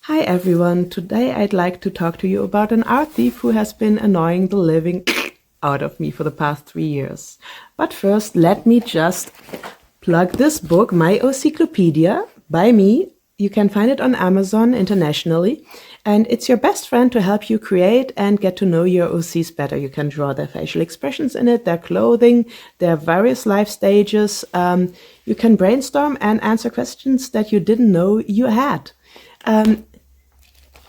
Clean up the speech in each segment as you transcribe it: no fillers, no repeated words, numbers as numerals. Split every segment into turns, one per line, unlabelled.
Hi everyone, today I'd like to talk to you about an art thief who has been annoying the living out of me for the past 3 years. But first, let me just plug this book, My OCclopedia, by me. You can find it on Amazon internationally, and it's your best friend to help you create and get to know your OCs better. You can draw their facial expressions in it, their clothing, their various life stages. You can brainstorm and answer questions that you didn't know you had.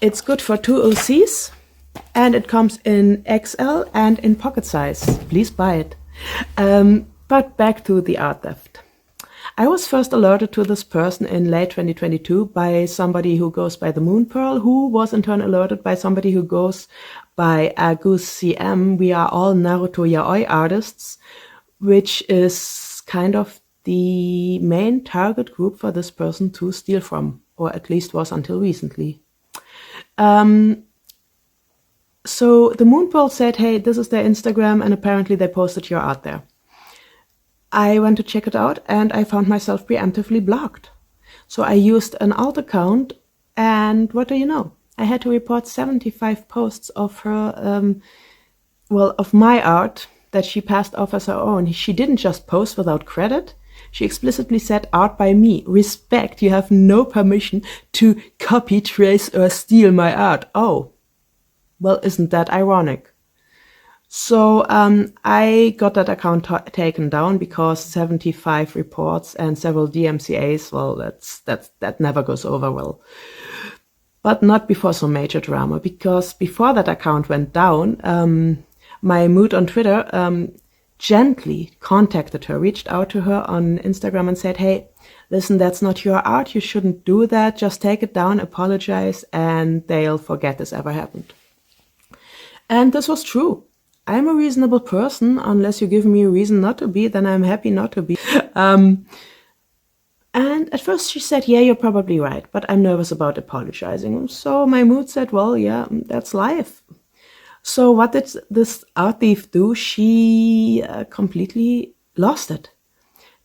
It's good for 2 OCs, and it comes in XL and in pocket size. Please buy it. But back to the art theft. I was first alerted to this person in late 2022 by somebody who goes by the Moon Pearl, who was in turn alerted by somebody who goes by Agus CM. We are all Naruto yaoi artists, which is kind of the main target group for this person to steal from, or at least was until recently. So the Moon Pearl said, hey, this is their Instagram, and apparently they posted your art there. I went to check it out, and I found myself preemptively blocked. So I used an alt account, and what do you know? I had to report 75 posts of her, of my art that she passed off as her own. She didn't just post without credit. She explicitly said, art by me. Respect, you have no permission to copy, trace, or steal my art. Oh, well, isn't that ironic? So I got that account taken down because 75 reports and several DMCAs, well, that never goes over well. But not before some major drama, because before that account went down, my mood on Twitter gently contacted her, reached out to her on Instagram and said, hey, listen, that's not your art. You shouldn't do that. Just take it down, apologize, and they'll forget this ever happened. And this was true. I'm a reasonable person. Unless you give me a reason not to be, then I'm happy not to be. And at first she said, yeah, you're probably right, but I'm nervous about apologizing. So my mood said, well, yeah, that's life. So what did this art thief do? She completely lost it.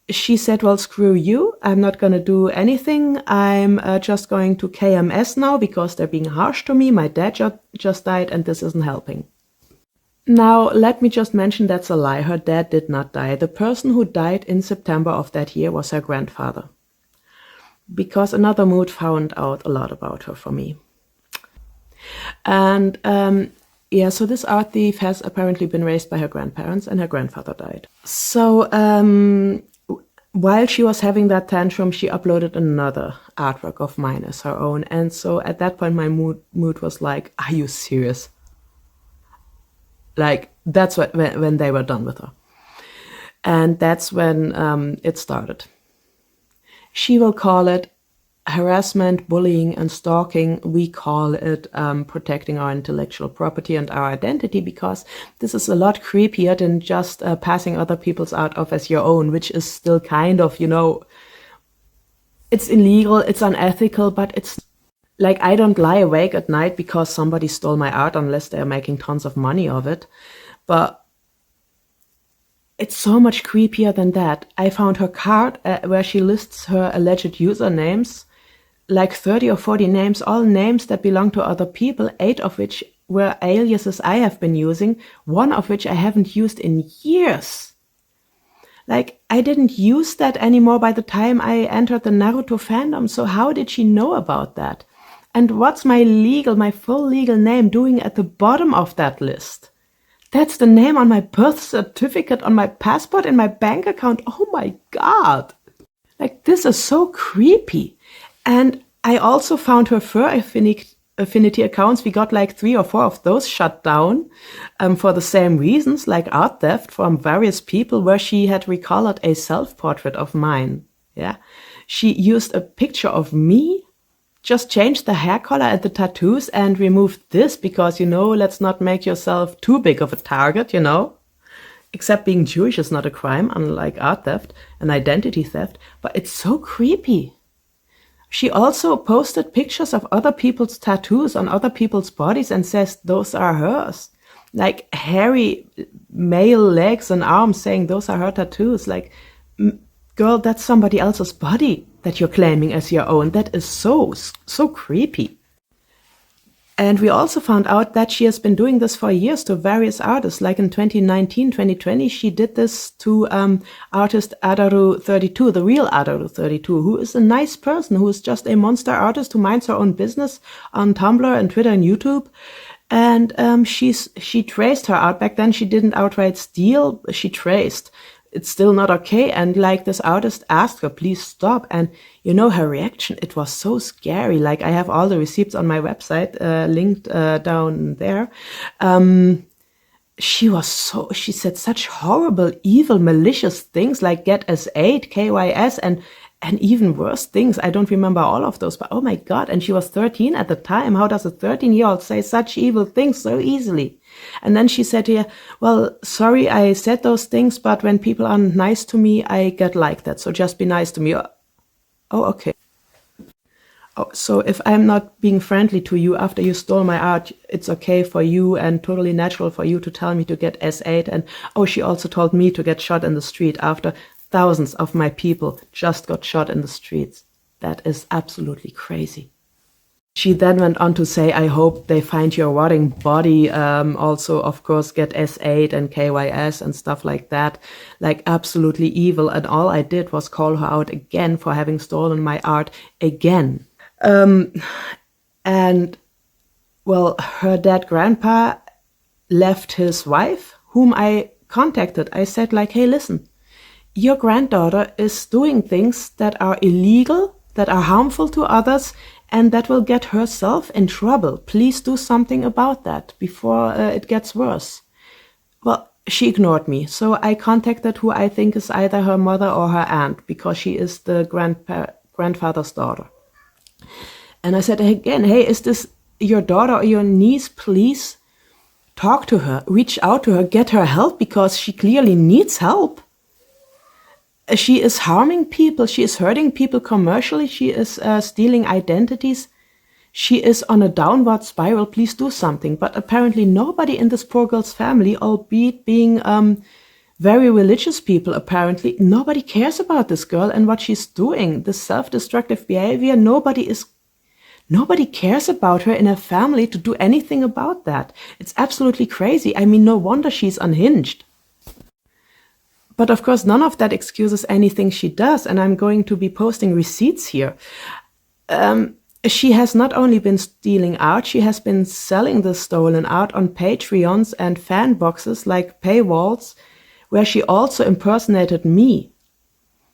She said, well, screw you. I'm not going to do anything. I'm just going to KMS now because they're being harsh to me. My dad just died and this isn't helping. Now, let me just mention that's a lie. Her dad did not die. The person who died in September of that year was her grandfather. Because another mood found out a lot about her for me. And yeah, so this art thief has apparently been raised by her grandparents, and her grandfather died. So while she was having that tantrum, she uploaded another artwork of mine as her own. And so at that point, my mood was like, are you serious? Like, that's when they were done with her. And that's when it started. She will call it harassment, bullying, and stalking. We call it protecting our intellectual property and our identity, because this is a lot creepier than just passing other people's art off as your own, which is still kind of, it's illegal, it's unethical, but it's like, I don't lie awake at night because somebody stole my art unless they're making tons of money of it. But it's so much creepier than that. I found her card where she lists her alleged usernames, like 30 or 40 names, all names that belong to other people, 8 of which were aliases I have been using, 1 of which I haven't used in years. Like, I didn't use that anymore by the time I entered the Naruto fandom, so how did she know about that? And what's my full legal name doing at the bottom of that list? That's the name on my birth certificate, on my passport, in my bank account. Oh my God. Like, this is so creepy. And I also found her fur affinity accounts. We got like 3 or 4 of those shut down for the same reasons, like art theft from various people, where she had recolored a self-portrait of mine. Yeah, she used a picture of me, just changed the hair color and the tattoos and removed this because, let's not make yourself too big of a target, Except being Jewish is not a crime, unlike art theft and identity theft, but it's so creepy. She also posted pictures of other people's tattoos on other people's bodies and says those are hers. Like hairy male legs and arms saying those are her tattoos. Like, girl, that's somebody else's body that you're claiming as your own. That is so creepy. And we also found out that she has been doing this for years to various artists. Like in 2019, 2020, she did this to artist Adaru32, the real Adaru32, who is a nice person, who is just a monster artist who minds her own business on Tumblr and Twitter and YouTube. And she traced her art. Back then she didn't outright steal, she traced. It's still not okay. And like this artist asked her, please stop. And you know, her reaction, it was so scary. Like I have all the receipts on my website linked down there. She said such horrible, evil, malicious things like get S8, KYS, and even worse things. I don't remember all of those, but oh my God. And she was 13 at the time. How does a 13-year-old say such evil things so easily? And then she said here, well, sorry, I said those things, but when people are nice to me, I get like that. So just be nice to me. Oh, okay. Oh, so if I'm not being friendly to you after you stole my art, it's okay for you and totally natural for you to tell me to get S8. And oh, she also told me to get shot in the street after thousands of my people just got shot in the streets. That is absolutely crazy. She then went on to say, I hope they find your rotting body. Also, of course, get S8 and KYS and stuff like that. Like absolutely evil. And all I did was call her out again for having stolen my art again. And, well, her dead grandpa left his wife, whom I contacted. I said, like, hey, listen, your granddaughter is doing things that are illegal, that are harmful to others, and that will get herself in trouble. Please do something about that before it gets worse. Well, she ignored me. So I contacted who I think is either her mother or her aunt, because she is the grandfather's daughter. And I said again, hey, is this your daughter or your niece? Please talk to her, reach out to her, get her help, because she clearly needs help. She is harming people. She is hurting people commercially. She is stealing identities. She is on a downward spiral. Please do something. But apparently nobody in this poor girl's family, albeit being very religious people, apparently, nobody cares about this girl and what she's doing. This self-destructive behavior, nobody cares about her in her family to do anything about that. It's absolutely crazy. I mean, no wonder she's unhinged. But of course, none of that excuses anything she does, and I'm going to be posting receipts here. She has not only been stealing art, she has been selling the stolen art on Patreons and fan boxes like paywalls, where she also impersonated me.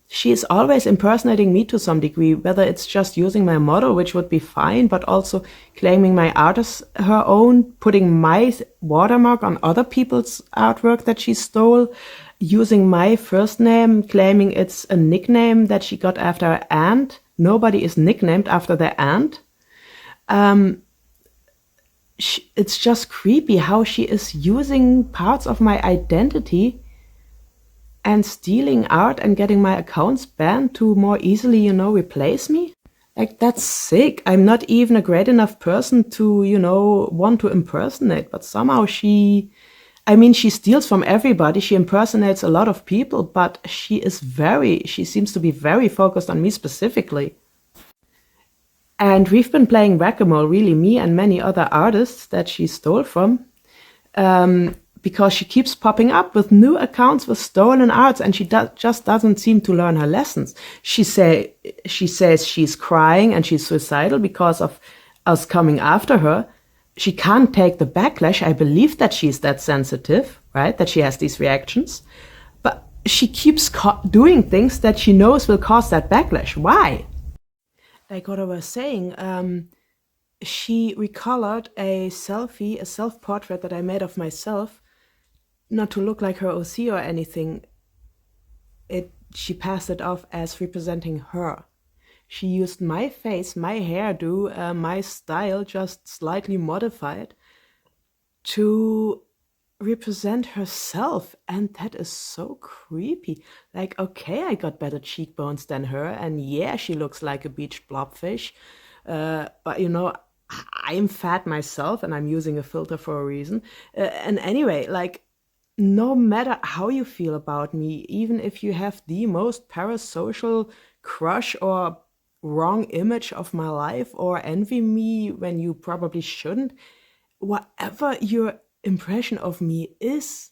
She is always impersonating me to some degree, whether it's just using my model, which would be fine, but also claiming my art as her own, putting my watermark on other people's artwork that she stole, using my first name, claiming it's a nickname that she got after her aunt. Nobody is nicknamed after their aunt. It's just creepy how she is using parts of my identity and stealing art and getting my accounts banned to more easily, replace me. Like, that's sick. I'm not even a great enough person to, want to impersonate, but somehow she steals from everybody. She impersonates a lot of people, but she seems to be very focused on me specifically. And we've been playing whack-a-mole, really, me and many other artists that she stole from, because she keeps popping up with new accounts with stolen arts, and she just doesn't seem to learn her lessons. She says she's crying and she's suicidal because of us coming after her. She can't take the backlash. I believe that she's that sensitive, right? That she has these reactions. But she keeps doing things that she knows will cause that backlash. Why? Like what I was saying, she recolored a selfie, a self-portrait that I made of myself, not to look like her OC or anything. She passed it off as representing her. She used my face, my hairdo, my style, just slightly modified, to represent herself. And that is so creepy. Like, okay, I got better cheekbones than her, and yeah, she looks like a beached blobfish. But, I'm fat myself, and I'm using a filter for a reason. And anyway, like, no matter how you feel about me, even if you have the most parasocial crush or wrong image of my life or envy me when you probably shouldn't. Whatever your impression of me is,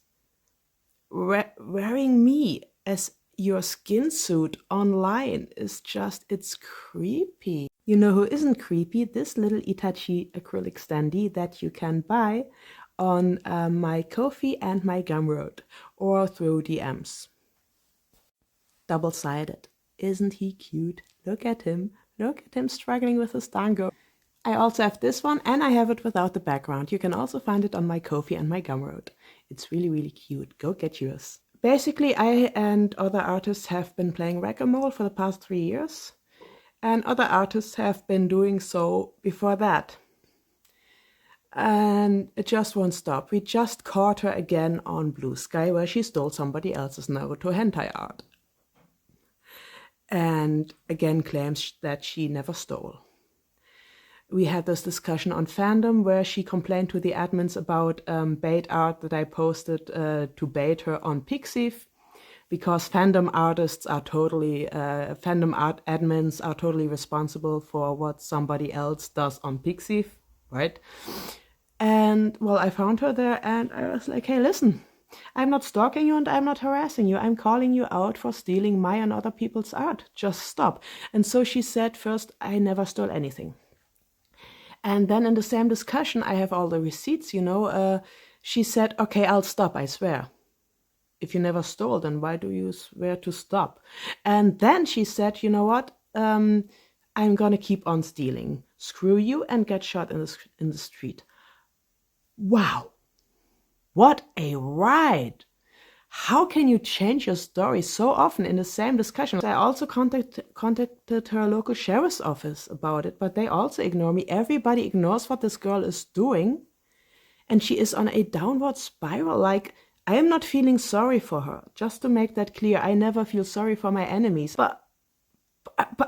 wearing me as your skin suit online is just, it's creepy. You know who isn't creepy? This little Itachi acrylic standee that you can buy on my Ko-fi and my Gumroad or through DMs. Double-sided. Isn't he cute? Look at him. Look at him struggling with his dango. I also have this one, and I have it without the background. You can also find it on my Ko-fi and my Gumroad. It's really, really cute. Go get yours. Basically, I and other artists have been playing Whack-A-Mole for the past 3 years, and other artists have been doing so before that. And it just won't stop. We just caught her again on Blue Sky, where she stole somebody else's Naruto hentai art. And again claims that she never stole. We had this discussion on Fandom where she complained to the admins about bait art that I posted to bait her on Pixiv, because fandom artists are totally, fandom art admins are totally responsible for what somebody else does on Pixiv, right? And well, I found her there and I was like, hey, listen, I'm not stalking you and I'm not harassing you. I'm calling you out for stealing my and other people's art. Just stop. And so she said, first, I never stole anything. And then in the same discussion, I have all the receipts, you know, she said, okay, I'll stop, I swear. If you never stole, then why do you swear to stop? And then she said, you know what, I'm gonna keep on stealing. Screw you and get shot in the street. Wow, what a ride. How can you change your story so often in the same discussion? I also contacted her local sheriff's office about it, but they also ignore me. Everybody ignores what this girl is doing, and she is on a downward spiral. Like, I am not feeling sorry for her. Just to make that clear, I never feel sorry for my enemies. But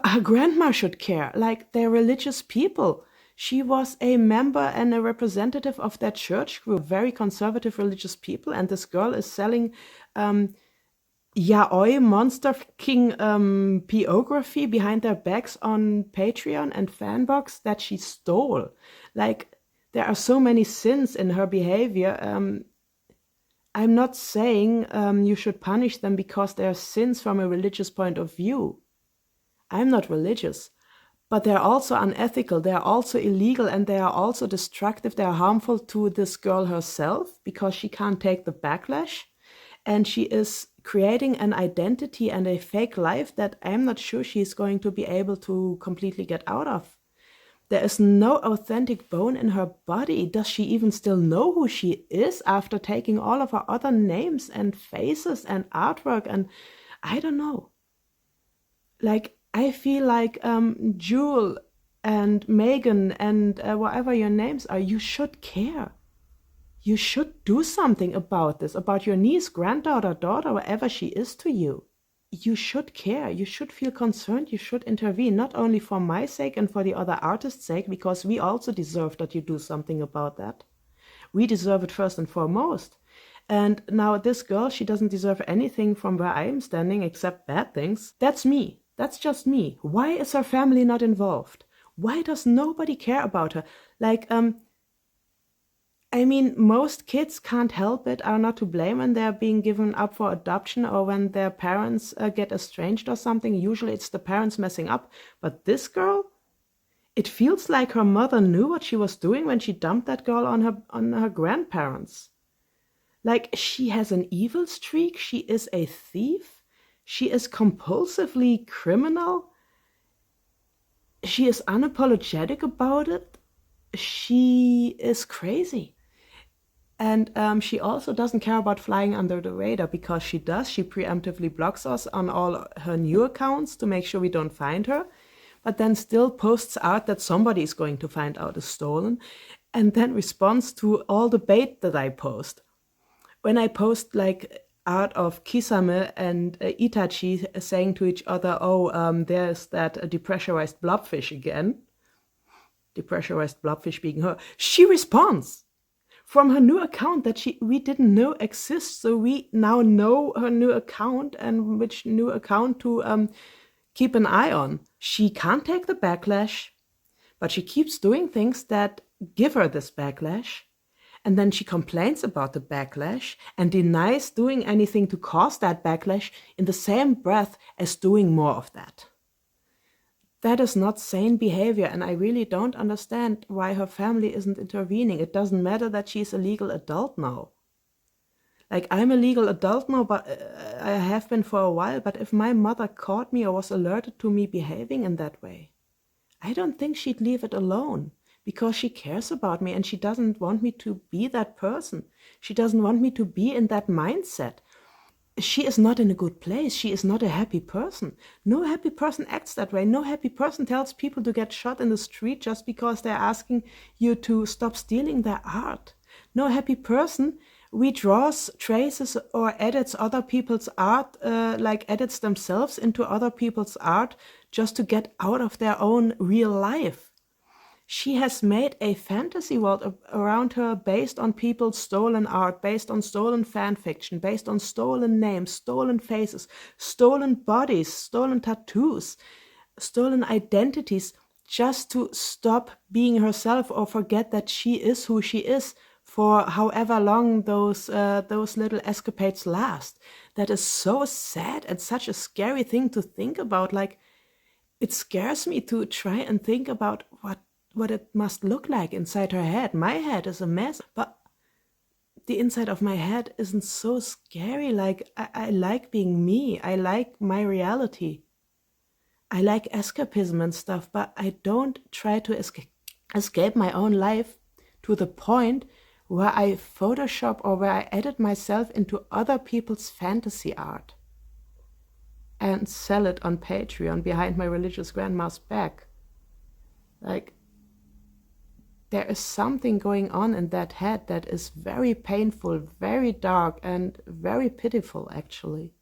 her grandma should care. Like, they're religious people. She was a member and a representative of that church group, very conservative religious people, and this girl is selling yaoi monster king peography behind their backs on Patreon and Fanbox that she stole. Like, there are so many sins in her behavior. I'm not saying you should punish them because they are sins from a religious point of view. I'm not religious. But they're also unethical, they are also illegal, and they are also destructive. They are harmful to this girl herself because she can't take the backlash. And she is creating an identity and a fake life that I'm not sure she's going to be able to completely get out of. There is no authentic bone in her body. Does she even still know who she is after taking all of her other names and faces and artwork? And I don't know. Like, I feel like Jewel and Megan and whatever your names are, you should care. You should do something about this, about your niece, granddaughter, daughter, whatever she is to you. You should care. You should feel concerned. You should intervene, not only for my sake and for the other artists' sake, because we also deserve that you do something about that. We deserve it first and foremost. And now this girl, she doesn't deserve anything from where I am standing except bad things. That's me. That's just me. Why is her family not involved? Why does nobody care about her? Like, I mean, most kids can't help it, are not to blame when they're being given up for adoption or when their parents get estranged or something. Usually it's the parents messing up. But this girl, it feels like her mother knew what she was doing when she dumped that girl on her grandparents. Like, she has an evil streak. She is a thief. She is compulsively criminal. She is unapologetic about it. She is crazy. And she also doesn't care about flying under the radar, because she does. She preemptively blocks us on all her new accounts to make sure we don't find her, but then still posts art that somebody is going to find out is stolen, and then responds to all the bait that I post. When I post like art of Kisame and Itachi saying to each other, oh, there's that depressurized blobfish again. Depressurized blobfish being her. She responds from her new account that we didn't know exists. So we now know her new account and which new account to keep an eye on. She can't take the backlash, but she keeps doing things that give her this backlash. And then she complains about the backlash and denies doing anything to cause that backlash in the same breath as doing more of that. That is not sane behavior, and I really don't understand why her family isn't intervening. It doesn't matter that she's a legal adult now. Like, I'm a legal adult now, but I have been for a while, but if my mother caught me or was alerted to me behaving in that way, I don't think she'd leave it alone, because she cares about me and she doesn't want me to be that person. She doesn't want me to be in that mindset. She is not in a good place. She is not a happy person. No happy person acts that way. No happy person tells people to get shot in the street just because they're asking you to stop stealing their art. No happy person redraws, traces, or edits other people's art, like edits themselves into other people's art just to get out of their own real life. She has made a fantasy world around her based on people's stolen art, based on stolen fan fiction, based on stolen names, stolen faces, stolen bodies, stolen tattoos, stolen identities, just to stop being herself or forget that she is who she is for however long those little escapades last. That is so sad and such a scary thing to think about. Like, it scares me to try and think about what it must look like inside her head. My head is a mess, but the inside of my head isn't so scary. Like, I like being me. I like my reality. I like escapism and stuff, but I don't try to escape my own life to the point where I Photoshop or where I edit myself into other people's fantasy art and sell it on Patreon behind my religious grandma's back. Like, there is something going on in that head that is very painful, very dark, and very pitiful, actually.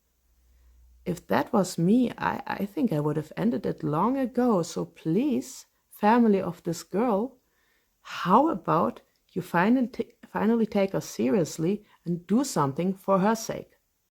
If that was me, I think I would have ended it long ago. So please, family of this girl, how about you finally take her seriously and do something for her sake?